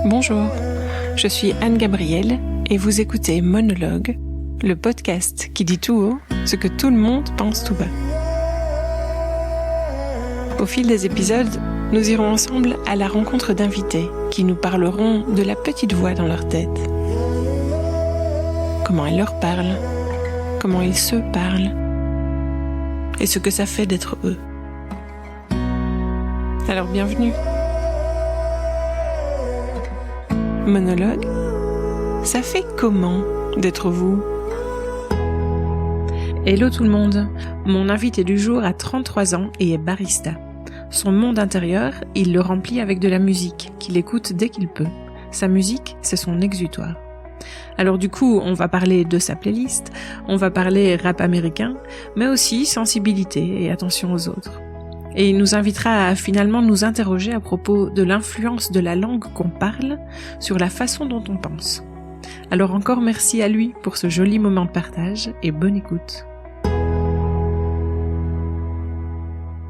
Bonjour, je suis Anne-Gabrielle et vous écoutez Monologue, le podcast qui dit tout haut ce que tout le monde pense tout bas. Au fil des épisodes, nous irons ensemble à la rencontre d'invités qui nous parleront de la petite voix dans leur tête. Comment elle leur parle, comment ils se parlent et ce que ça fait d'être eux. Alors bienvenue. Monologue, ça fait comment d'être vous? Hello tout le monde, mon invité du jour a 33 ans et est barista. Son monde intérieur, il le remplit avec de la musique, qu'il écoute dès qu'il peut. Sa musique, c'est son exutoire. Alors du coup, on va parler de sa playlist, on va parler rap américain, mais aussi sensibilité et attention aux autres. Et il nous invitera à finalement nous interroger à propos de l'influence de la langue qu'on parle sur la façon dont on pense. Alors encore merci à lui pour ce joli moment de partage et bonne écoute.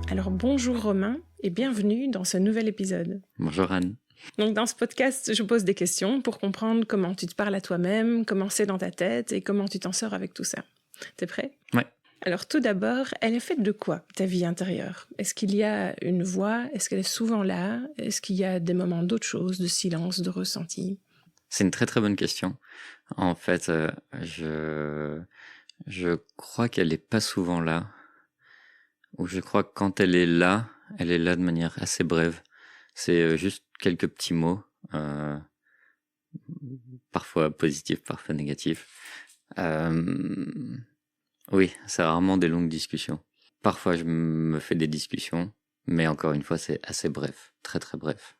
Alors bonjour Romain et bienvenue dans ce nouvel épisode. Bonjour Anne. Donc dans ce podcast, je pose des questions pour comprendre comment tu te parles à toi-même, comment c'est dans ta tête et comment tu t'en sors avec tout ça. T'es prêt ? Ouais. Alors tout d'abord, elle est faite de quoi, ta vie intérieure ? Est-ce qu'il y a une voix ? Est-ce qu'elle est souvent là ? Est-ce qu'il y a des moments d'autre chose, de silence, de ressenti ? C'est une très très bonne question. En fait, je crois qu'elle est pas souvent là. Ou je crois que quand elle est là de manière assez brève. C'est juste quelques petits mots, parfois positifs, parfois négatifs. Oui, c'est rarement des longues discussions. Parfois, je me fais des discussions, mais encore une fois, c'est assez bref, très très bref.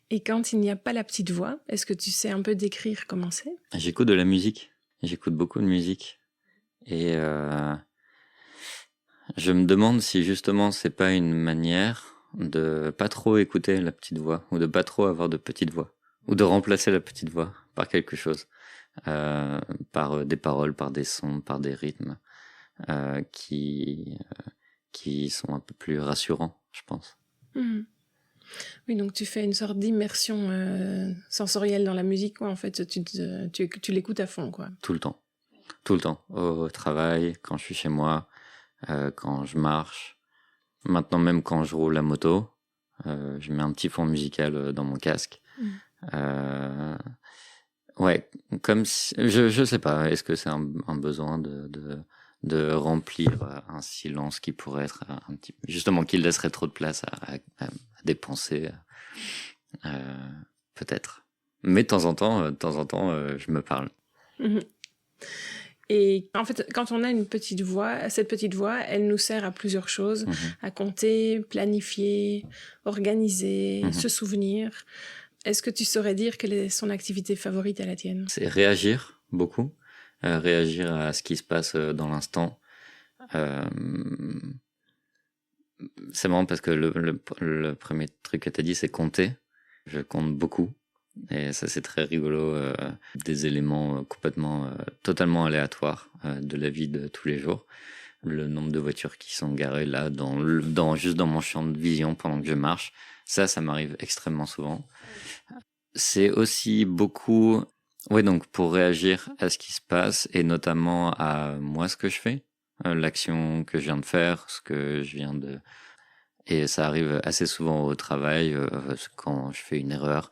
Et quand il n'y a pas la petite voix, est-ce que tu sais un peu décrire comment c'est ? J'écoute de la musique, j'écoute beaucoup de musique, et je me demande si justement c'est pas une manière de pas trop écouter la petite voix, ou de pas trop avoir de petite voix, ou de remplacer la petite voix par quelque chose. Par des paroles, par des sons, par des rythmes qui sont un peu plus rassurants, je pense. Mmh. Oui, donc tu fais une sorte d'immersion sensorielle dans la musique, quoi. En fait, tu l'écoutes à fond, quoi. Tout le temps, au travail, quand je suis chez moi, quand je marche, maintenant même quand je roule la moto, je mets un petit fond musical dans mon casque. Ouais, comme si, je sais pas, est-ce que c'est un besoin de remplir un silence qui pourrait être un petit, justement, qui laisserait trop de place à des pensées, peut-être. Mais de temps en temps, je me parle. Mmh. Et en fait, quand on a une petite voix, cette petite voix, elle nous sert à plusieurs choses, à compter, planifier, organiser, se souvenir. Est-ce que tu saurais dire quelle est son activité favorite à la tienne ? C'est réagir beaucoup, réagir à ce qui se passe dans l'instant. C'est marrant parce que le premier truc que tu as dit, c'est compter. Je compte beaucoup. Et ça, c'est très rigolo. Des éléments complètement, totalement aléatoires de la vie de tous les jours. Le nombre de voitures qui sont garées là, juste dans mon champ de vision pendant que je marche. Ça m'arrive extrêmement souvent. C'est aussi beaucoup, ouais, donc pour réagir à ce qui se passe et notamment à moi, ce que je fais, l'action que je viens de faire, ce que je viens de, et ça arrive assez souvent au travail, quand je fais une erreur,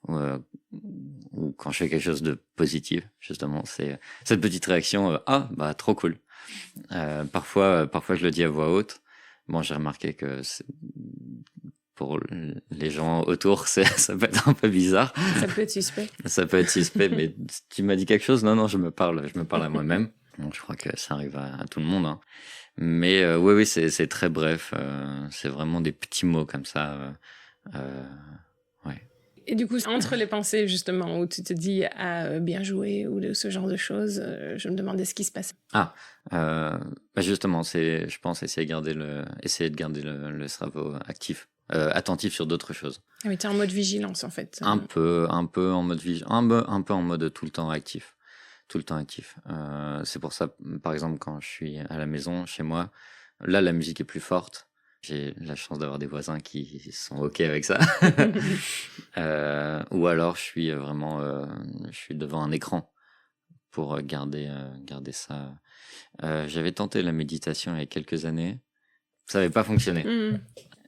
ou quand je fais quelque chose de positif, justement, c'est cette petite réaction, ah, bah, trop cool. Parfois je le dis à voix haute. Bon, j'ai remarqué que pour les gens autour, ça peut être un peu bizarre. Ça peut être suspect. Ça peut être suspect, mais tu m'as dit quelque chose? Non, je me parle à moi-même. Donc, je crois que ça arrive à tout le monde, hein. Mais oui, c'est très bref. C'est vraiment des petits mots comme ça. Ouais. Et du coup, entre les pensées, justement, où tu te dis « ah, bien joué » ou de ce genre de choses, je me demandais ce qui se passe. Bah justement, je pense, essayer de garder le cerveau actif. Attentif sur d'autres choses. Ah oui, t'es en mode vigilance, en fait. Un peu en mode un peu en mode tout le temps actif. C'est pour ça, par exemple, quand je suis à la maison, chez moi, là, la musique est plus forte. J'ai la chance d'avoir des voisins qui sont OK avec ça. Ou alors je suis vraiment je suis devant un écran pour garder ça. J'avais tenté la méditation il y a quelques années. Ça n'avait pas fonctionné.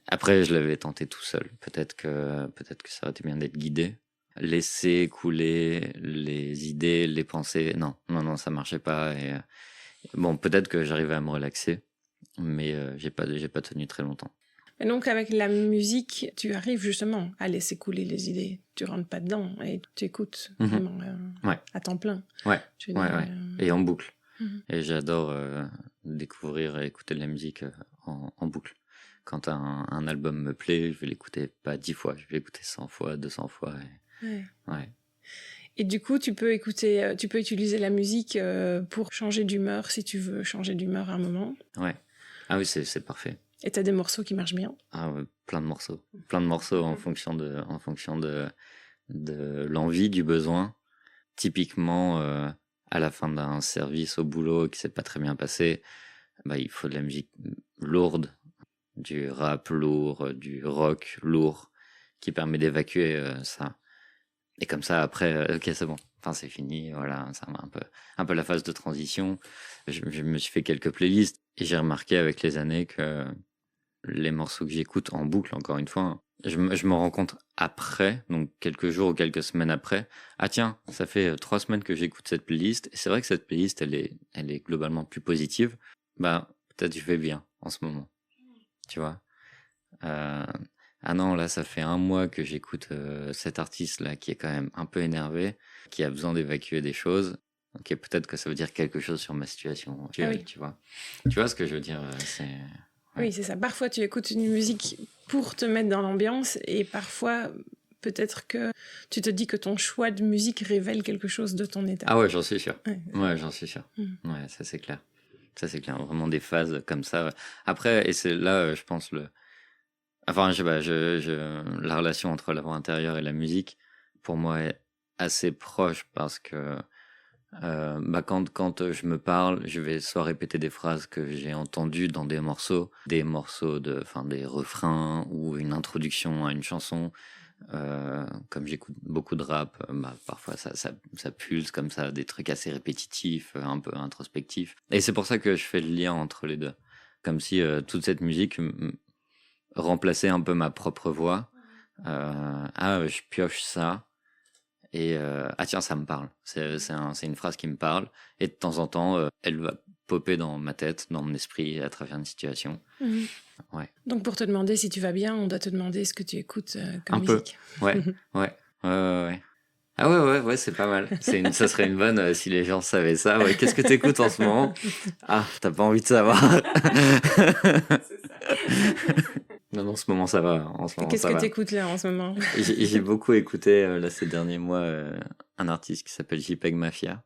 Après, je l'avais tenté tout seul. Peut-être que ça aurait été bien d'être guidé. Laisser couler les idées, les pensées. Non, ça marchait pas. Et bon, peut-être que j'arrivais à me relaxer, mais j'ai pas tenu très longtemps. Et donc, avec la musique, tu arrives justement à laisser couler les idées. Tu rentres pas dedans et tu écoutes vraiment à temps plein. Ouais. Et en boucle. Et j'adore découvrir et écouter de la musique en boucle. Quand un album me plaît, je vais l'écouter pas 10 fois, je vais l'écouter 100 fois, 200 fois. Et du coup, tu peux utiliser la musique pour changer d'humeur si tu veux changer d'humeur à un moment. Ouais. Ah oui, c'est parfait. Et t'as des morceaux qui marchent bien? Ah ouais, plein de morceaux en fonction de l'envie, du besoin. Typiquement, à la fin d'un service au boulot qui s'est pas très bien passé, il faut de la musique lourde, du rap lourd, du rock lourd, qui permet d'évacuer ça. Et comme ça, après, ok, c'est bon. Enfin, c'est fini, voilà, ça va un peu la phase de transition. Je me suis fait quelques playlists et j'ai remarqué avec les années que les morceaux que j'écoute en boucle, encore une fois, je me rends compte après, donc quelques jours ou quelques semaines après, ah tiens, ça fait 3 semaines que j'écoute cette playlist, et c'est vrai que cette playlist, elle est globalement plus positive. Peut-être je vais bien en ce moment, tu vois. Ah non, là, ça fait 1 mois que j'écoute cet artiste-là qui est quand même un peu énervé, qui a besoin d'évacuer des choses. Ok, peut-être que ça veut dire quelque chose sur ma situation actuelle, tu vois. Tu vois ce que je veux dire, c'est... Ouais. Oui, c'est ça. Parfois, tu écoutes une musique pour te mettre dans l'ambiance et parfois, peut-être que tu te dis que ton choix de musique révèle quelque chose de ton état. Ah ouais, j'en suis sûr. Ouais, j'en suis sûr. Ouais, ça c'est clair. Ça c'est clair. Vraiment des phases comme ça. Ouais. Après, et c'est là, je pense, enfin, je sais pas, la relation entre la voix intérieure et la musique, pour moi, est assez proche parce que quand je me parle, je vais soit répéter des phrases que j'ai entendues dans des morceaux des refrains ou une introduction à une chanson. Comme j'écoute beaucoup de rap, parfois ça pulse comme ça, des trucs assez répétitifs, un peu introspectifs. Et c'est pour ça que je fais le lien entre les deux. Comme si toute cette musique remplaçait un peu ma propre voix. Je pioche ça. Et tiens, ça me parle. C'est une phrase qui me parle. Et de temps en temps, elle va popper dans ma tête, dans mon esprit, à travers une situation. Ouais. Donc pour te demander si tu vas bien, on doit te demander ce que tu écoutes comme un musique. Peu. Ouais. Ah ouais, c'est pas mal. Ça serait une bonne si les gens savaient ça. Ouais, qu'est-ce que t'écoutes en ce moment? Ah, t'as pas envie de savoir. C'est ça. Non, en ce moment ça va. Qu'est-ce que t'écoutes là en ce moment? J'ai beaucoup écouté là ces derniers mois un artiste qui s'appelle JPEG Mafia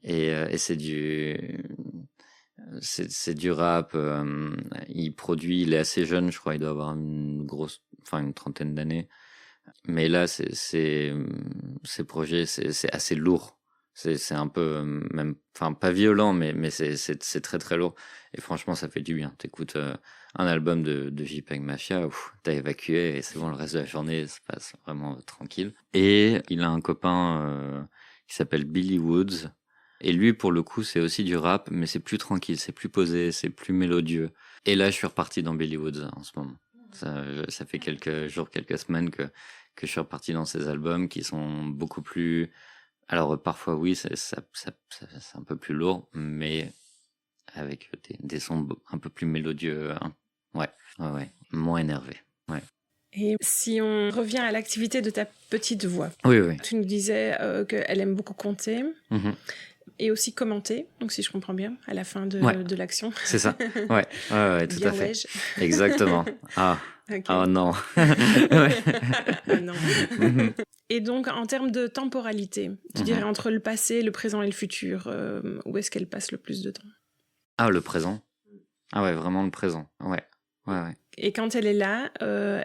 et c'est du rap. Il est assez jeune, je crois. Il doit avoir une trentaine d'années. Mais là, ses projets, c'est assez lourd. C'est un peu même, enfin pas violent, mais c'est très très lourd. Et franchement, ça fait du bien. T'écoutes un album de JPEG Mafia, t'as évacué et c'est bon, le reste de la journée se passe vraiment tranquille. Et il a un copain qui s'appelle Billy Woods. Et lui, pour le coup, c'est aussi du rap, mais c'est plus tranquille, c'est plus posé, c'est plus mélodieux. Et là, je suis reparti dans Billy Woods en ce moment. Ça fait quelques jours, quelques semaines que je suis reparti dans ces albums qui sont beaucoup plus... Alors parfois oui, c'est un peu plus lourd, mais avec des sons un peu plus mélodieux. Hein. Ouais, moins énervé. Ouais. Et si on revient à l'activité de ta petite voix, oui. Tu nous disais qu'elle aime beaucoup compter. Et aussi commenter, donc si je comprends bien, à la fin de l'action. C'est ça, ouais, tout bien à fait. Exactement. Okay. Oh non. Non. Et donc, en termes de temporalité, tu dirais entre le passé, le présent et le futur, où est-ce qu'elle passe le plus de temps? Ah, le présent. Ah ouais, vraiment le présent. Ouais. Et quand elle est là,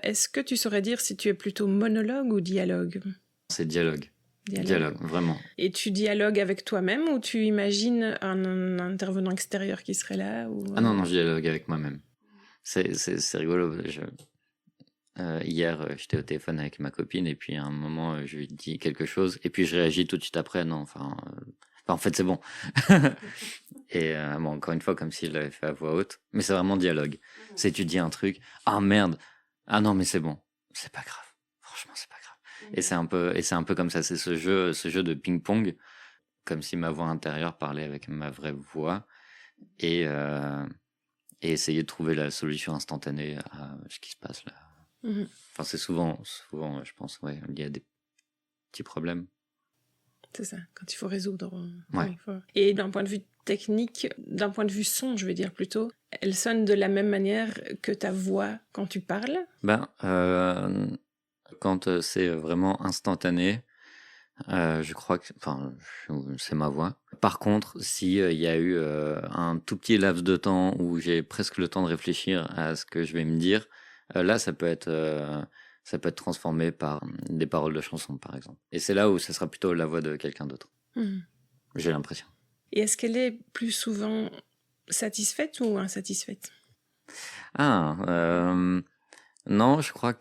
est-ce que tu saurais dire si tu es plutôt monologue ou dialogue? C'est dialogue. Dialogue, vraiment. Et tu dialogues avec toi-même ou tu imagines un intervenant extérieur qui serait là ou... Ah non, je dialogue avec moi-même. C'est rigolo. Hier, j'étais au téléphone avec ma copine et puis à un moment, je lui dis quelque chose et puis je réagis tout de suite après. Non, en fait, c'est bon. Et bon, encore une fois, comme si je l'avais fait à voix haute. Mais c'est vraiment dialogue. C'est tu dis un truc. Ah merde. Ah non, mais c'est bon. C'est pas grave. Franchement, c'est pas grave. Et c'est un peu comme ça. C'est ce jeu de ping-pong. Comme si ma voix intérieure parlait avec ma vraie voix. Et essayer de trouver la solution instantanée à ce qui se passe là. Enfin, c'est souvent, je pense, ouais, il y a des petits problèmes. C'est ça, quand il faut résoudre. Ouais. Et d'un point de vue technique, d'un point de vue son, je veux dire plutôt, elle sonne de la même manière que ta voix quand tu parles? Quand c'est vraiment instantané, je crois que, c'est ma voix. Par contre, si il y a eu un tout petit laps de temps où j'ai presque le temps de réfléchir à ce que je vais me dire, là, ça peut être transformé par des paroles de chansons, par exemple. Et c'est là où ça sera plutôt la voix de quelqu'un d'autre. J'ai l'impression. Et est-ce qu'elle est plus souvent satisfaite ou insatisfaite? Non, je crois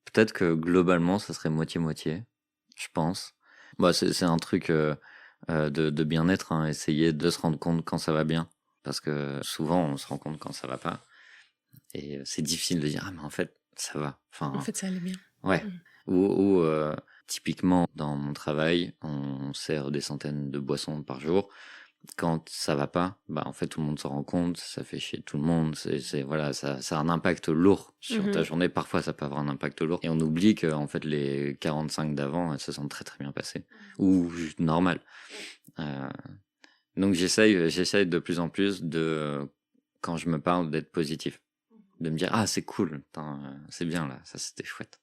peut-être que globalement, ça serait moitié-moitié, je pense. C'est un truc de bien-être, hein, essayer de se rendre compte quand ça va bien. Parce que souvent, on se rend compte quand ça va pas. Et c'est difficile de dire, ah, mais en fait, ça va. En fait, ça allait bien. Ouais. Ou typiquement, dans mon travail, on sert des centaines de boissons par jour. Quand ça va pas, en fait, tout le monde se rend compte, ça fait chier tout le monde. Voilà, ça a un impact lourd sur ta journée. Parfois, ça peut avoir un impact lourd. Et on oublie que, en fait, les 45 d'avant, elles se sont très, très bien passées. Ou juste normal. Donc, j'essaye de plus en plus quand je me parle, d'être positif. De me dire, ah, c'est cool, c'est bien là, ça c'était chouette.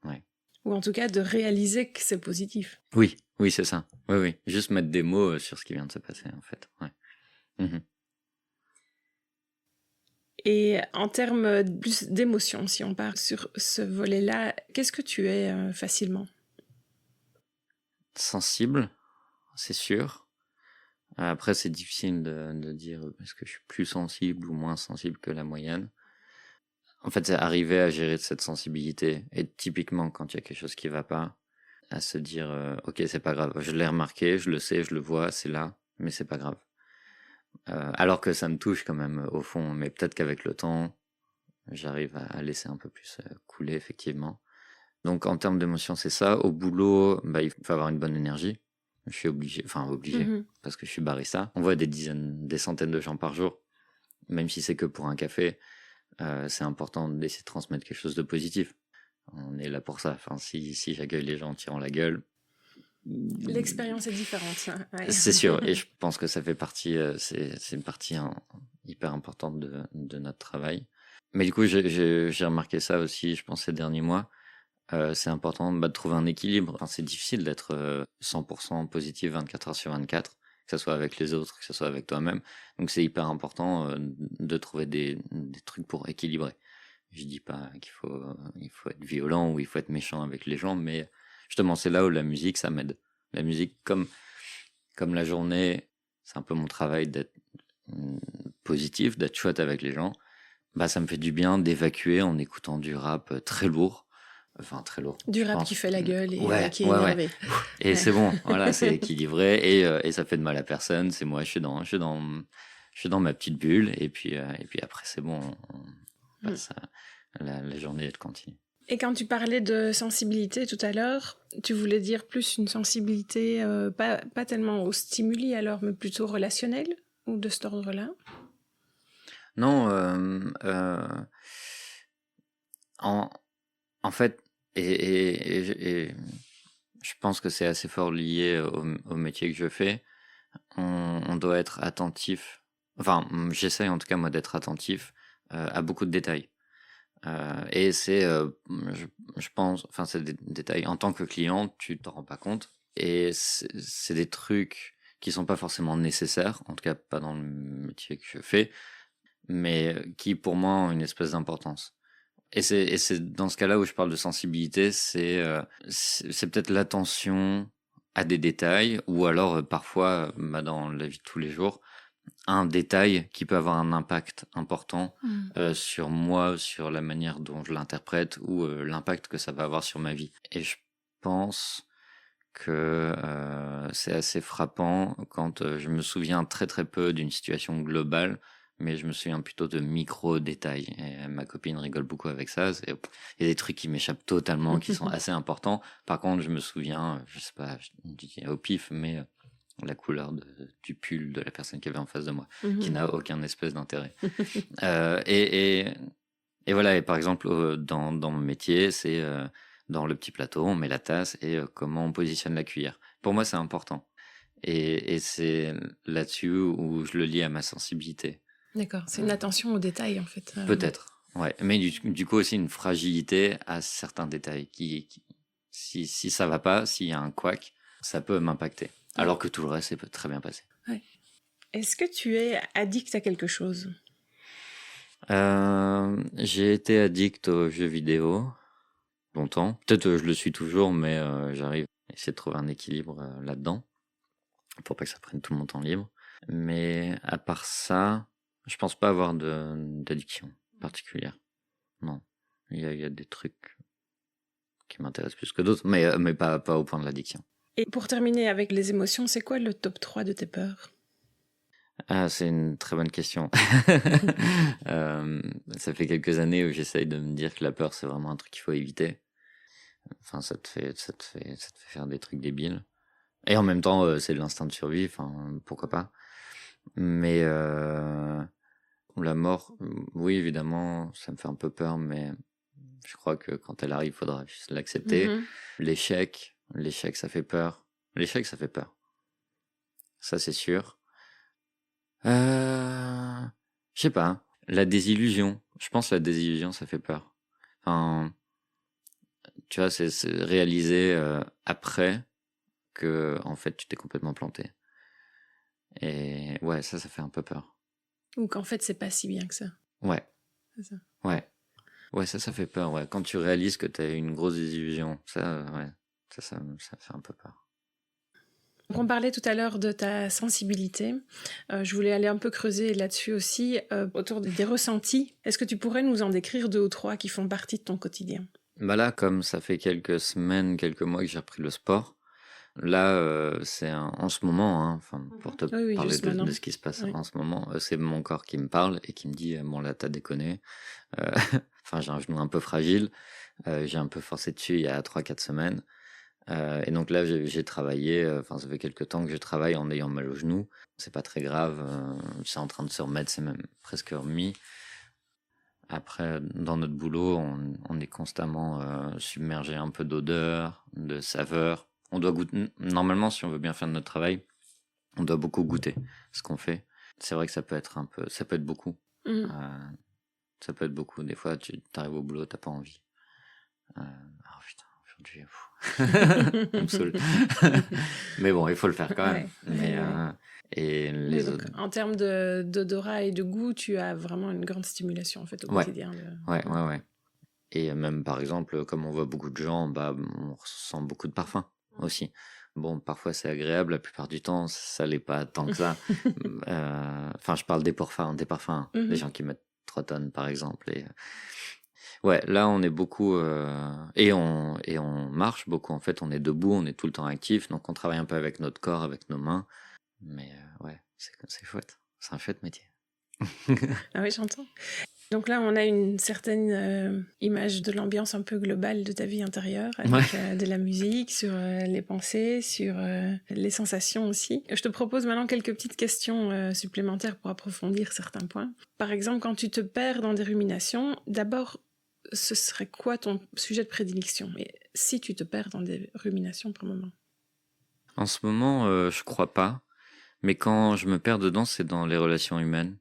Ouais. Ou en tout cas, de réaliser que c'est positif. Oui, c'est ça. Oui. Juste mettre des mots sur ce qui vient de se passer, en fait. Ouais. Et en termes plus d'émotion, si on part sur ce volet-là, qu'est-ce que tu es facilement? Sensible, c'est sûr. Après, c'est difficile de dire est-ce que je suis plus sensible ou moins sensible que la moyenne. En fait, c'est arriver à gérer cette sensibilité. Et typiquement, quand il y a quelque chose qui va pas, à se dire ok, c'est pas grave, je l'ai remarqué, je le sais, je le vois, c'est là, mais c'est pas grave. Alors que ça me touche quand même au fond, mais peut-être qu'avec le temps, j'arrive à laisser un peu plus couler, effectivement. Donc en termes d'émotion, c'est ça. Au boulot, il faut avoir une bonne énergie. Je suis obligé, parce que je suis barista. On voit des centaines de gens par jour, même si c'est que pour un café. C'est important d'essayer de transmettre quelque chose de positif. On est là pour ça. Enfin, si j'accueille les gens en tirant la gueule, l'expérience est différente. Ouais. C'est sûr. Et je pense que ça fait partie, c'est une partie hyper importante de notre travail. Mais du coup, j'ai remarqué ça aussi, je pense, ces derniers mois. C'est important de trouver un équilibre. Enfin, c'est difficile d'être 100% positif 24 heures sur 24, que ce soit avec les autres, que ce soit avec toi-même. Donc c'est hyper important de trouver des trucs pour équilibrer. Je dis pas qu'il faut être violent ou il faut être méchant avec les gens, mais justement c'est là où la musique ça m'aide. La musique comme la journée, c'est un peu mon travail d'être positif, d'être chouette avec les gens. Ça me fait du bien d'évacuer en écoutant du rap très lourd. Enfin, très lourd. Du rap qui fait la gueule et qui est énervé. Ouais. Et c'est bon, voilà, c'est équilibré et ça fait de mal à personne. C'est moi, je suis dans ma petite bulle et puis après c'est bon, on passe la journée elle continue. Et quand tu parlais de sensibilité tout à l'heure, tu voulais dire plus une sensibilité pas tellement au stimuli alors, mais plutôt relationnelle ou de cet ordre-là? Non, en fait, et je pense que c'est assez fort lié au métier que je fais. On doit être attentif. Enfin, j'essaye en tout cas moi d'être attentif à beaucoup de détails. Et c'est, je pense, enfin c'est des détails. En tant que client, tu t'en rends pas compte. Et c'est des trucs qui sont pas forcément nécessaires, en tout cas pas dans le métier que je fais, mais qui pour moi ont une espèce d'importance. Et c'est dans ce cas-là où je parle de sensibilité, c'est peut-être l'attention à des détails, ou alors parfois dans la vie de tous les jours, un détail qui peut avoir un impact important sur moi, sur la manière dont je l'interprète ou l'impact que ça va avoir sur ma vie. Et je pense que c'est assez frappant quand je me souviens très très peu d'une situation globale, mais je me souviens plutôt de micro-détails. Et ma copine rigole beaucoup avec ça. Il y a des trucs qui m'échappent totalement, qui sont assez importants. Par contre, je me souviens, je sais pas, je dis au pif, mais la couleur du pull de la personne qui avait en face de moi, qui n'a aucun espèce d'intérêt. Et voilà, et par exemple, dans mon métier, c'est dans le petit plateau, on met la tasse et comment on positionne la cuillère. Pour moi, c'est important. Et c'est là-dessus où je le lie à ma sensibilité. D'accord, c'est une attention aux détails en fait. Peut-être, ouais. Mais du coup aussi une fragilité à certains détails si ça va pas, s'il y a un couac, ça peut m'impacter. Alors que tout le reste, peut très bien passer. Ouais. Est-ce que tu es addict à quelque chose ? J'ai été addict aux jeux vidéo longtemps. Peut-être je le suis toujours, mais j'arrive à essayer de trouver un équilibre là-dedans pour pas que ça prenne tout mon temps libre. Mais à part ça, je pense pas avoir d'addiction particulière. Non. Il y a des trucs qui m'intéressent plus que d'autres, mais pas au point de l'addiction. Et pour terminer avec les émotions, c'est quoi le top 3 de tes peurs ? Ah, c'est une très bonne question. Ça fait quelques années où j'essaye de me dire que la peur, c'est vraiment un truc qu'il faut éviter. Enfin, ça te fait faire des trucs débiles. Et en même temps, c'est de l'instinct de survie, enfin, pourquoi pas. Mais la mort, oui, évidemment, ça me fait un peu peur, mais je crois que quand elle arrive, il faudra juste l'accepter. L'échec, ça fait peur. L'échec, ça fait peur. Ça, c'est sûr. Je sais pas. La désillusion. Je pense que la désillusion, ça fait peur. Enfin, tu vois, c'est réaliser après que, en fait, tu t'es complètement planté. Et ouais, ça fait un peu peur. Ou qu'en fait, c'est pas si bien que ça. Ouais. C'est ça. Ouais. Ouais, ça fait peur, ouais. Quand tu réalises que t'as une grosse désillusion, ouais. Ça fait un peu peur. On parlait tout à l'heure de ta sensibilité. Je voulais aller un peu creuser là-dessus aussi, autour des ressentis. Est-ce que tu pourrais nous en décrire 2 ou 3 qui font partie de ton quotidien ? Bah là, comme ça fait quelques semaines, quelques mois que j'ai repris le sport, là, c'est en ce moment, hein, enfin, pour te parler de ce qui se passe en ce moment, c'est mon corps qui me parle et qui me dit, bon là, t'as déconné. Enfin, j'ai un genou un peu fragile, j'ai un peu forcé dessus il y a 3-4 semaines. Et donc là, j'ai travaillé, enfin, ça fait quelques temps que je travaille en ayant mal au genou. C'est pas très grave, c'est en train de se remettre, c'est même presque remis. Après, dans notre boulot, on est constamment submergé un peu d'odeurs, de saveurs. On doit goûter. Normalement, si on veut bien faire notre travail, on doit beaucoup goûter ce qu'on fait. C'est vrai que ça peut être beaucoup. Ça peut être beaucoup. Des fois, tu arrives au boulot, t'as pas envie. Oh putain, aujourd'hui, ça me saoule. Mais bon, il faut le faire quand même. Et les autres. En termes d'odorat et de goût, tu as vraiment une grande stimulation en fait au quotidien. Ouais. Et même par exemple, comme on voit beaucoup de gens, bah, on ressent beaucoup de parfums aussi. Bon, parfois c'est agréable, la plupart du temps ça l'est pas tant que ça. Enfin, je parle des parfums, des gens qui mettent 3 tonnes par exemple. Et ouais, là on est beaucoup et on marche beaucoup. En fait, on est debout, on est tout le temps actif, donc on travaille un peu avec notre corps, avec nos mains. Mais ouais, c'est chouette. C'est un chouette métier. Ah oui, j'entends. Donc là, on a une certaine image de l'ambiance un peu globale de ta vie intérieure, avec de la musique, sur les pensées, sur les sensations aussi. Je te propose maintenant quelques petites questions supplémentaires pour approfondir certains points. Par exemple, quand tu te perds dans des ruminations, d'abord, ce serait quoi ton sujet de prédilection ? Et si tu te perds dans des ruminations par moment ? En ce moment, je crois pas. Mais quand je me perds dedans, c'est dans les relations humaines.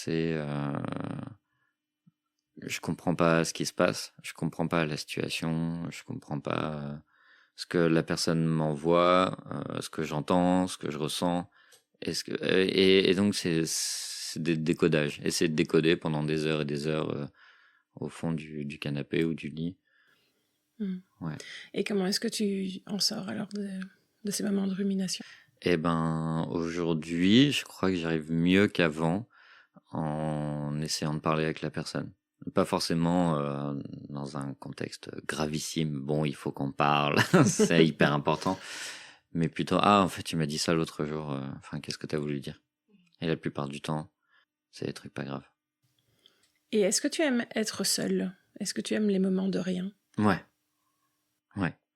Je comprends pas ce qui se passe, je comprends pas la situation, je comprends pas ce que la personne m'envoie, ce que j'entends, ce que je ressens. Et donc c'est des décodages. Essayer de décoder pendant des heures et des heures au fond du canapé ou du lit. Ouais. Et comment est-ce que tu en sors alors de ces moments de rumination ? Eh ben, aujourd'hui, je crois que j'arrive mieux qu'avant en essayant de parler avec la personne. Pas forcément dans un contexte gravissime. Bon, il faut qu'on parle, c'est hyper important. Mais plutôt, ah, en fait, tu m'as dit ça l'autre jour. Enfin, qu'est-ce que tu as voulu dire? Et la plupart du temps, c'est des trucs pas graves. Et est-ce que tu aimes être seul? Est-ce que tu aimes les moments de rien? Ouais.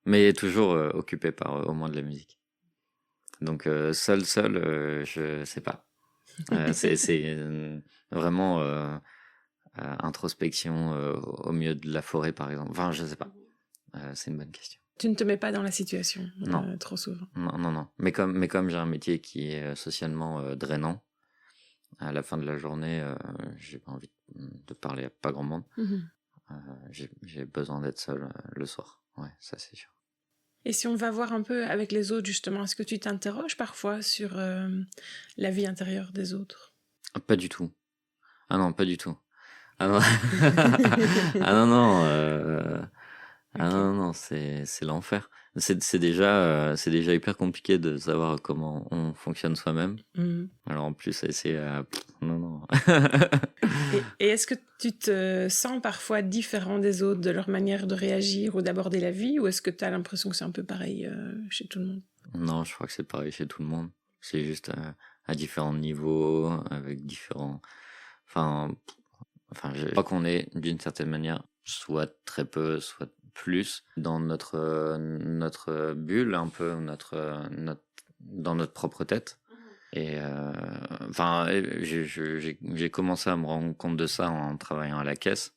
Mais toujours occupé par au moins de la musique. Donc seul, je sais pas. C'est vraiment introspection au milieu de la forêt, par exemple. Enfin, je sais pas. C'est une bonne question. Tu ne te mets pas dans la situation Non. trop souvent. Non. Mais comme j'ai un métier qui est socialement drainant, à la fin de la journée, j'ai pas envie de parler à pas grand monde. J'ai besoin d'être seul le soir. Ouais, ça c'est sûr. Et si on va voir un peu avec les autres, justement, est-ce que tu t'interroges parfois sur la vie intérieure des autres? Pas du tout. Ah non, pas du tout. Ah non, ah non, non, ah non, non, c'est l'enfer. C'est déjà hyper compliqué de savoir comment on fonctionne soi-même. Alors en plus, c'est non, non. Et est-ce que tu te sens parfois différent des autres, de leur manière de réagir ou d'aborder la vie, ou est-ce que tu as l'impression que c'est un peu pareil chez tout le monde? Non, je crois que c'est pareil chez tout le monde. C'est juste à différents niveaux, avec différents. Enfin, je crois qu'on est d'une certaine manière, soit très peu, soit plus, dans notre bulle, un peu, dans notre propre tête. Et enfin, j'ai commencé à me rendre compte de ça en travaillant à la caisse,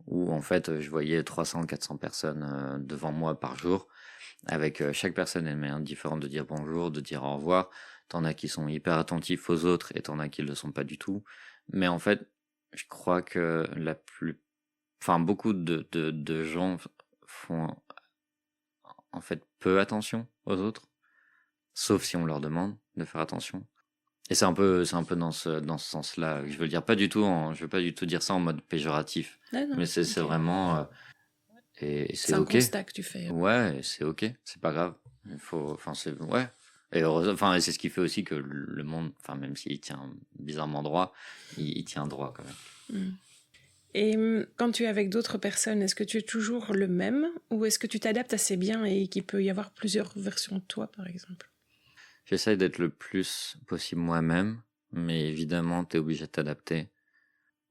où en fait, je voyais 300-400 personnes devant moi par jour, avec chaque personne une manière différente de dire bonjour, de dire au revoir. T'en as qui sont hyper attentifs aux autres et t'en as qui le sont pas du tout. Mais en fait, je crois que beaucoup de gens font en fait peu attention aux autres, sauf si on leur demande de faire attention. Et c'est un peu dans ce sens-là que je veux le dire. Je veux pas du tout dire ça en mode péjoratif. Non, mais c'est okay. vraiment et c'est un ok. constat que tu fais. Ouais, c'est ok, c'est pas grave. Ouais. Et heureusement, et c'est ce qui fait aussi que le monde, enfin même s'il tient bizarrement droit, il tient droit quand même. Et quand tu es avec d'autres personnes, est-ce que tu es toujours le même, ou est-ce que tu t'adaptes assez bien et qu'il peut y avoir plusieurs versions de toi, par exemple? J'essaye d'être le plus possible moi-même, mais évidemment, t'es obligé de t'adapter.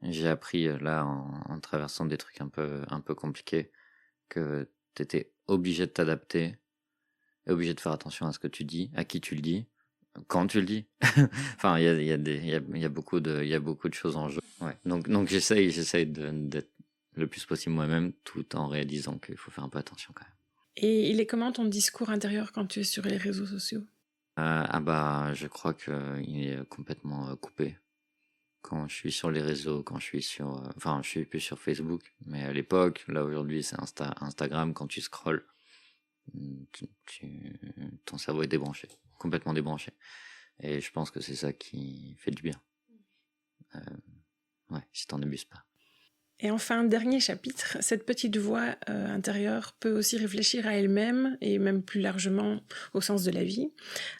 J'ai appris là en traversant des trucs un peu compliqués que t'étais obligé de t'adapter, et obligé de faire attention à ce que tu dis, à qui tu le dis, quand tu le dis. Enfin, il y a beaucoup de choses en jeu. Ouais. Donc j'essaye d'être le plus possible moi-même, tout en réalisant qu'il faut faire un peu attention quand même. Et il est comment ton discours intérieur quand tu es sur les réseaux sociaux? Je crois qu'il est complètement coupé. Quand je suis sur les réseaux, quand je suis je suis plus sur Facebook, mais à l'époque, là aujourd'hui c'est Instagram, quand tu scrolles, ton cerveau est débranché, complètement débranché. Et je pense que c'est ça qui fait du bien. Ouais, si t'en abuses pas. Et enfin, dernier chapitre, cette petite voix intérieure peut aussi réfléchir à elle-même et même plus largement au sens de la vie.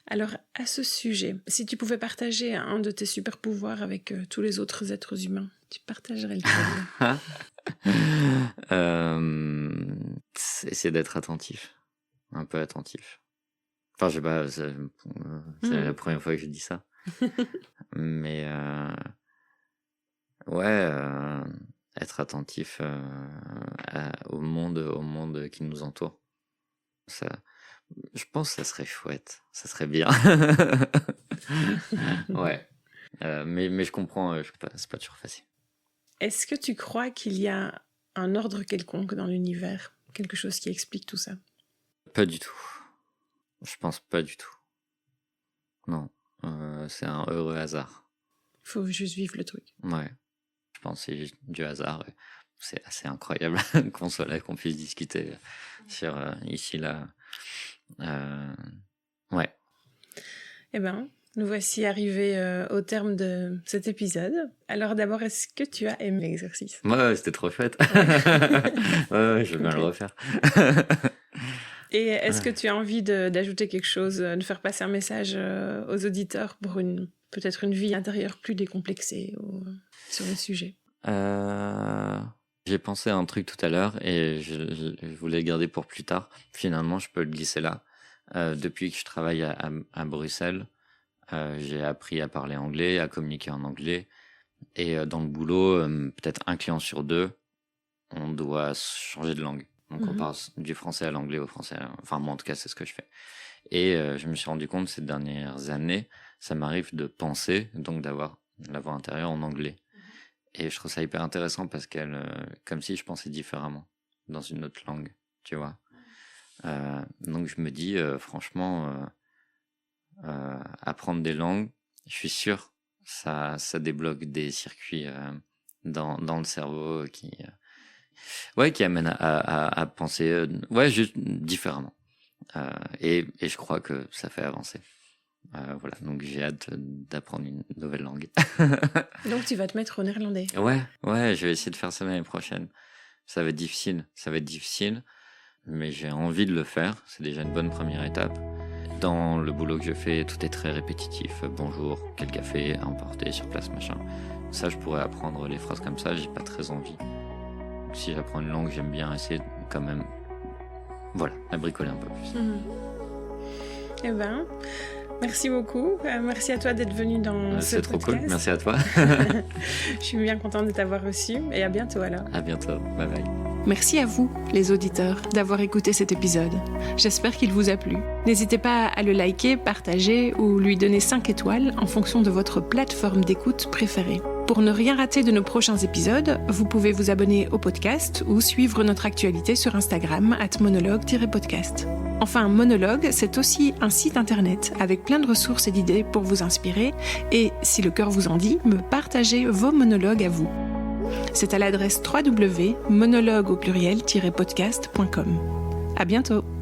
Alors, à ce sujet, si tu pouvais partager un de tes super pouvoirs avec tous les autres êtres humains, tu partagerais lequel? C'est d'être attentif, un peu attentif. Enfin, je sais pas, c'est la première fois que je dis ça. Mais ouais, être attentif au monde qui nous entoure. Ça, je pense que ça serait chouette, ça serait bien. Ouais. Mais je comprends, c'est pas toujours facile. Est-ce que tu crois qu'il y a un ordre quelconque dans l'univers? Quelque chose qui explique tout ça? Pas du tout. Je pense pas du tout. Non. C'est un heureux hasard. Faut juste vivre le truc. Ouais. Je pense que c'est juste du hasard. C'est assez incroyable qu'on soit là, qu'on puisse discuter sur ici, là. Ouais. Eh ben, nous voici arrivés au terme de cet épisode. Alors d'abord, est-ce que tu as aimé l'exercice? Ouais, c'était trop chouette. Ouais, je vais bien le refaire. Et est-ce que tu as envie d'ajouter quelque chose, de faire passer un message aux auditeurs pour peut-être une vie intérieure plus décomplexée sur le sujet? J'ai pensé à un truc tout à l'heure et je voulais le garder pour plus tard. Finalement, je peux le glisser là. Depuis que je travaille à Bruxelles, j'ai appris à parler anglais, à communiquer en anglais. Et dans le boulot, peut-être un client sur deux, on doit changer de langue. Donc on passe du français à l'anglais au français. Enfin, moi en tout cas, c'est ce que je fais. Et je me suis rendu compte ces dernières années, ça m'arrive de penser, donc d'avoir la voix intérieure en anglais. Et je trouve ça hyper intéressant parce comme si je pensais différemment dans une autre langue, tu vois. Donc je me dis, franchement, apprendre des langues, je suis sûr, ça débloque des circuits dans le cerveau qui amènent à penser, juste différemment. Et je crois que ça fait avancer. Voilà, donc j'ai hâte d'apprendre une nouvelle langue. Donc tu vas te mettre au néerlandais. Ouais, je vais essayer de faire ça l'année prochaine. Ça va être difficile, mais j'ai envie de le faire. C'est déjà une bonne première étape. Dans le boulot que je fais, tout est très répétitif. Bonjour, quel café à emporter sur place, machin. Ça, je pourrais apprendre les phrases comme ça, j'ai pas très envie. Donc, si j'apprends une langue, j'aime bien essayer quand même, à bricoler un peu plus. Eh ben, merci beaucoup. Merci à toi d'être venu dans ce podcast. C'est trop cool, merci à toi. Je suis bien contente de t'avoir reçu et à bientôt alors. À bientôt, bye bye. Merci à vous, les auditeurs, d'avoir écouté cet épisode. J'espère qu'il vous a plu. N'hésitez pas à le liker, partager ou lui donner 5 étoiles en fonction de votre plateforme d'écoute préférée. Pour ne rien rater de nos prochains épisodes, vous pouvez vous abonner au podcast ou suivre notre actualité sur Instagram @monologue-podcast. Enfin, Monologue, c'est aussi un site internet avec plein de ressources et d'idées pour vous inspirer et, si le cœur vous en dit, me partager vos monologues à vous. C'est à l'adresse www.monologue-podcast.com. À bientôt!